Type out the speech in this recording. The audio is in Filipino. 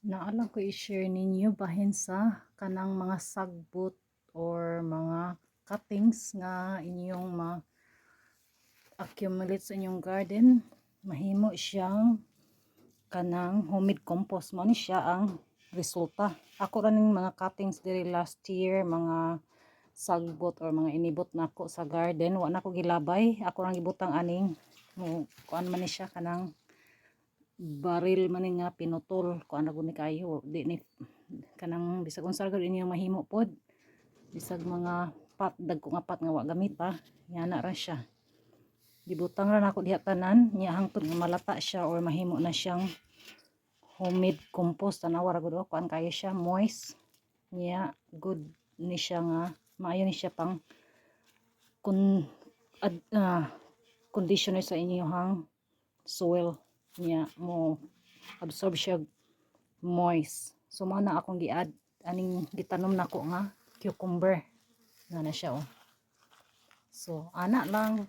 Naalang ko i-share ninyo bahin sa kanang mga sagbot or mga cuttings nga inyong ma-accumulate sa inyong garden. Mahimo siyang kanang homemade compost. Mo ni siya ang resulta. Ako rin mga cuttings diri last year, mga sagbot or mga inibot na ako sa garden. Wa na ko gilabay. Ako lang gibutang aning kuan man ni siya kanang baril man nga pinutol ko ana guni kayo di ni kanang bisag unsa gud inyo mahimo pod bisag mga pat dagko nga pat nga wa gamit pa yana ra siya gibutang ra nako diha tanan nya hangtod nga malata siya or mahimo na siyang homemade compost tanawa ra gud kuan kayo siya moist nya good ni siya nga maayo ni siya pang conditioner sa inyong soil niya mo absorb siya moist. So mao na akong giad aning gitanom nako nga cucumber na siya oh. So ana lang